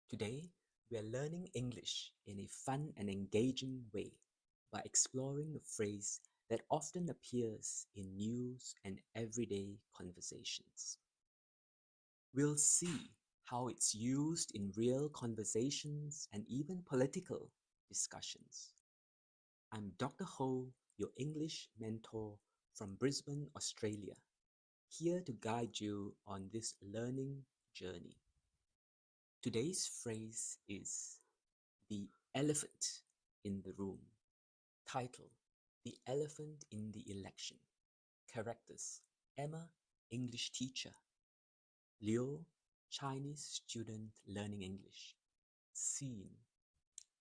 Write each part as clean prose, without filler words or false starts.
Today, we are learning English in a fun and engaging way by exploring a phrase that often appears in news and everyday conversations. We'll see how it's used in real conversations and even political discussions. I'm Dr. Ho, your English mentor from Brisbane, Australia, here to guide you on this learning journey. Today's phrase is the elephant in the room. Title: The elephant in the election. Characters: Emma, English teacher. Leo, Chinese student learning English. Scene: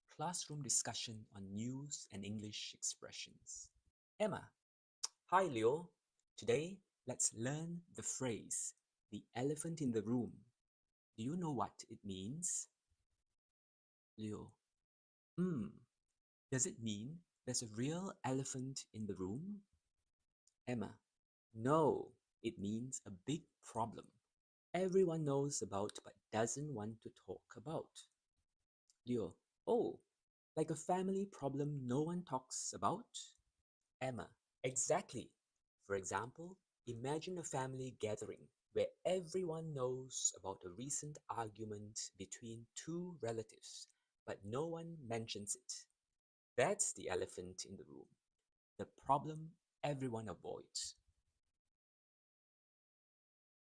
classroom discussion on news and English expressions. Emma: Hi Leo. Today, let's learn the phrase, the elephant in the room. Do you know what it means? Leo: Does it mean there's a real elephant in the room? Emma: No, it means a big problem. Everyone knows about but doesn't want to talk about. Leo: Oh, like a family problem no one talks about? Emma: Exactly. For example, imagine a family gathering where everyone knows about a recent argument between two relatives, but no one mentions it. That's the elephant in the room, the problem everyone avoids.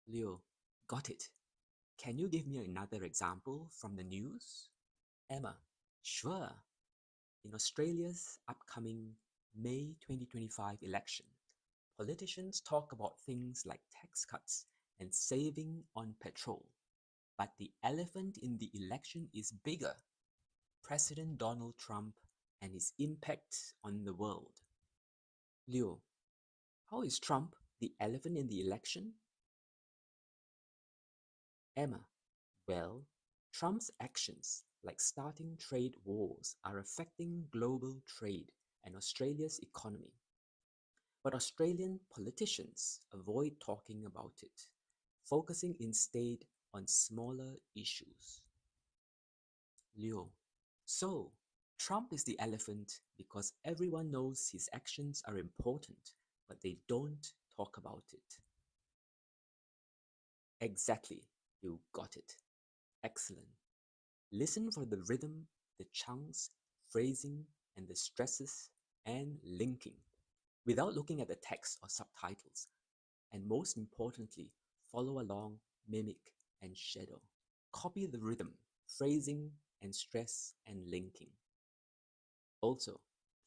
Leo: Got it. Can you give me another example from the news? Emma: Sure. In Australia's upcoming May 2025 election, politicians talk about things like tax cuts and saving on petrol. But the elephant in the election is bigger: President Donald Trump and his impact on the world. Leo: How is Trump the elephant in the election? Emma: Well, Trump's actions, like starting trade wars, are affecting global trade and Australia's economy. But Australian politicians avoid talking about it, focusing instead on smaller issues. Leo: So, Trump is the elephant because everyone knows his actions are important, but they don't talk about it. Exactly, you got it. Excellent. Listen for the rhythm, the chunks, phrasing, and the stresses and linking without looking at the text or subtitles. And most importantly, follow along, mimic, and shadow. Copy the rhythm, phrasing, and stress and linking. Also,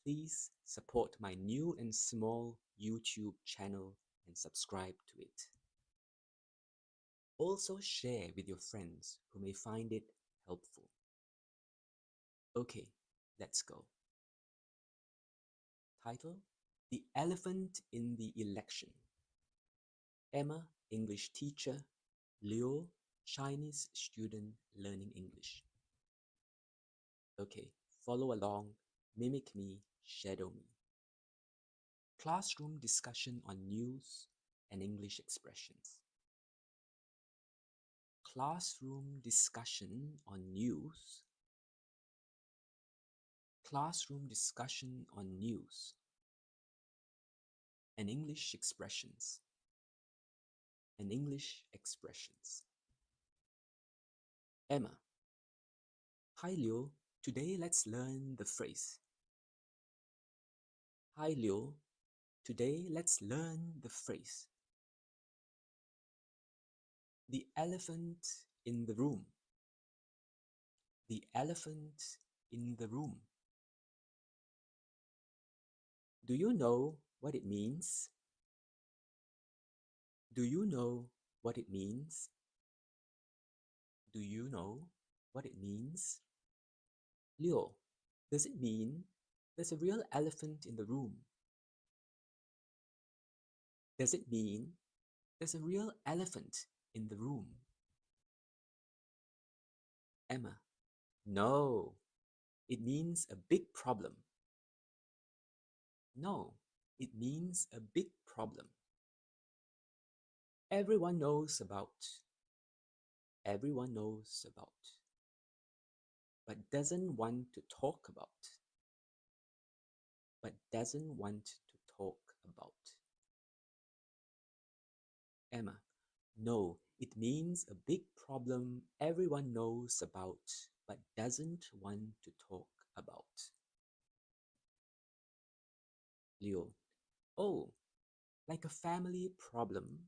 please support my new and small YouTube channel and subscribe to it. Also share with your friends who may find it helpful. Okay, let's go. Title: The Elephant in the Election. Emma, English teacher. Leo, Chinese student learning English. Okay, follow along, mimic me, shadow me. Classroom discussion on news and English expressions. Classroom discussion on news. Classroom discussion on news and English expressions. And English expressions. Emma: Hi Leo, today let's learn the phrase. Hi Leo, today let's learn the phrase. The elephant in the room. The elephant in the room. Do you know what it means? Do you know what it means? Do you know what it means? Leo: Does it mean there's a real elephant in the room? Does it mean there's a real elephant in the room? Emma: No, it means a big problem. No, it means a big problem. Everyone knows about. Everyone knows about. but doesn't want to talk about. But doesn't want to talk about. Emma, no, it means a big problem everyone knows about but doesn't want to talk about. Leo, oh, like a family problem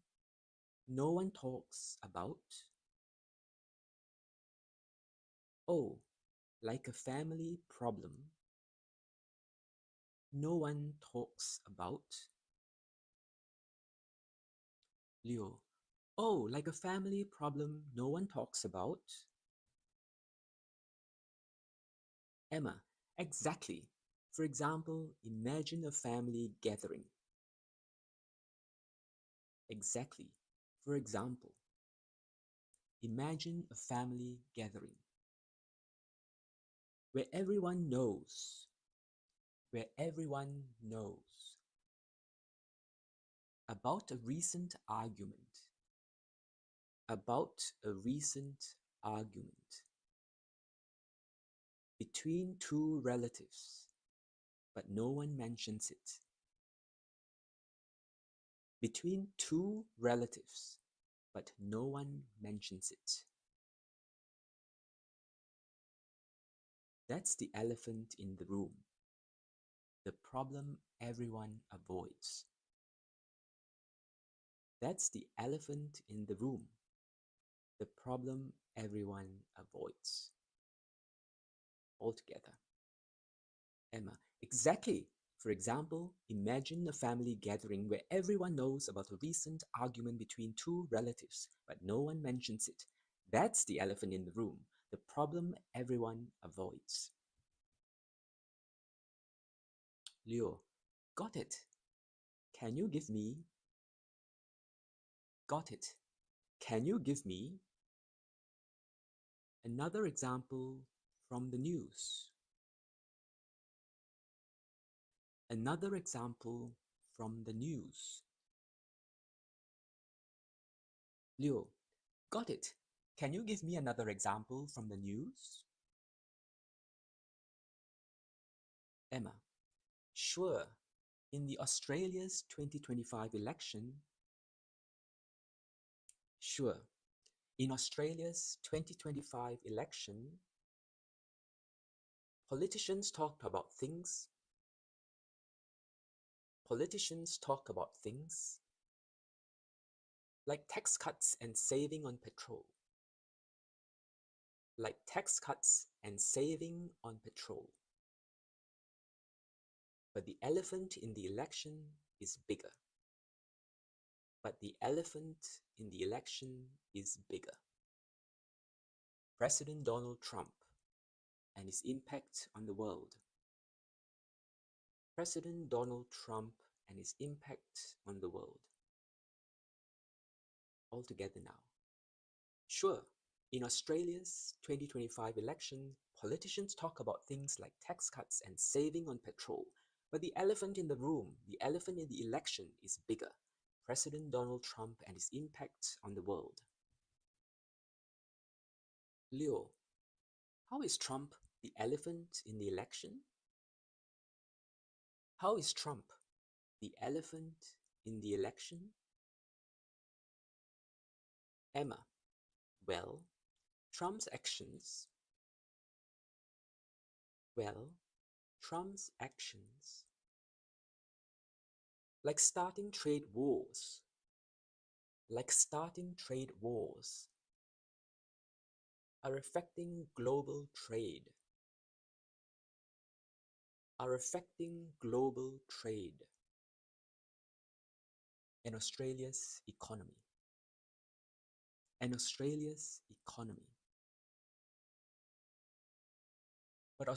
no one talks about. Oh, like a family problem no one talks about. Leo, oh, like a family problem no one talks about. Emma, exactly. For example, imagine a family gathering. Exactly. For example, imagine a family gathering where everyone knows, where everyone knows about a recent argument, about a recent argument between two relatives, but no one mentions it. Between two relatives, but no one mentions it. That's the elephant in the room, the problem everyone avoids. That's the elephant in the room, the problem everyone avoids. Altogether. Emma, exactly. For example, imagine a family gathering where everyone knows about a recent argument between two relatives, but no one mentions it. That's the elephant in the room, the problem everyone avoids. Leo, got it. Can you give me? Got it. Can you give me another example from the news? Another example from the news. Leo, got it. Can you give me another example from the news? Emma, sure. In the Australia's 2025 election, sure. In Australia's 2025 election, politicians talk about things. Politicians talk about things like tax cuts and saving on petrol. Like tax cuts and saving on petrol. But the elephant in the election is bigger. But the elephant in the election is bigger. President Donald Trump and his impact on the world. President Donald Trump and his impact on the world. All together now. Sure, in Australia's 2025 election, politicians talk about things like tax cuts and saving on petrol. But the elephant in the room, the elephant in the election is bigger. President Donald Trump and his impact on the world. Leo, how is Trump the elephant in the election? How is Trump the elephant in the election? Emma, well, Trump's actions, like starting trade wars, are affecting global trade, and Australia's economy. But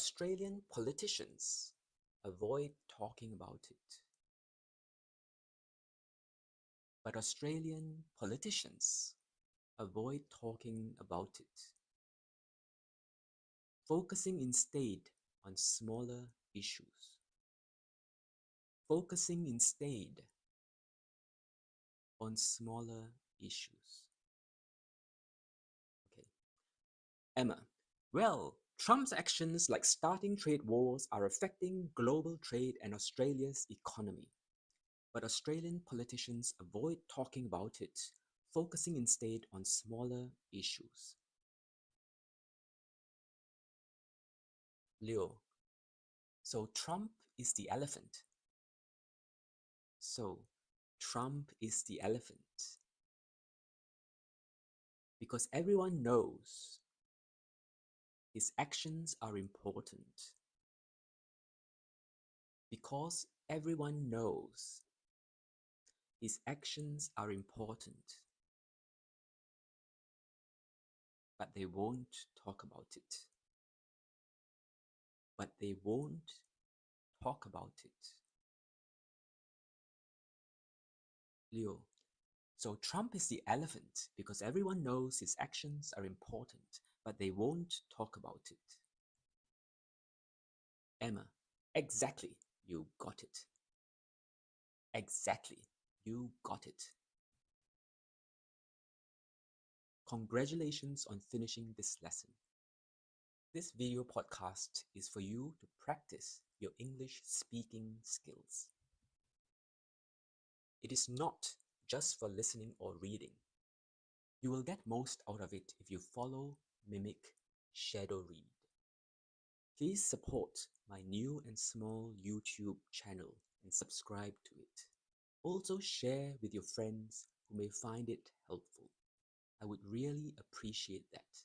Australian politicians avoid talking about it. Focusing instead on smaller issues. Okay. Emma, well, Trump's actions like starting trade wars are affecting global trade and Australia's economy. But Australian politicians avoid talking about it, focusing instead on smaller issues. Leo, so Trump is the elephant. So Trump is the elephant. Because everyone knows his actions are important. Because everyone knows his actions are important, but they won't talk about it. But they won't talk about it. Leo, so Trump is the elephant because everyone knows his actions are important, but they won't talk about it. Emma, exactly, you got it. Exactly, you got it. Congratulations on finishing this lesson. This video podcast is for you to practice your English speaking skills. It is not just for listening or reading. You will get most out of it if you follow, mimic, shadow read. Please support my new and small YouTube channel and subscribe to it. Also share with your friends who may find it helpful. I would really appreciate that.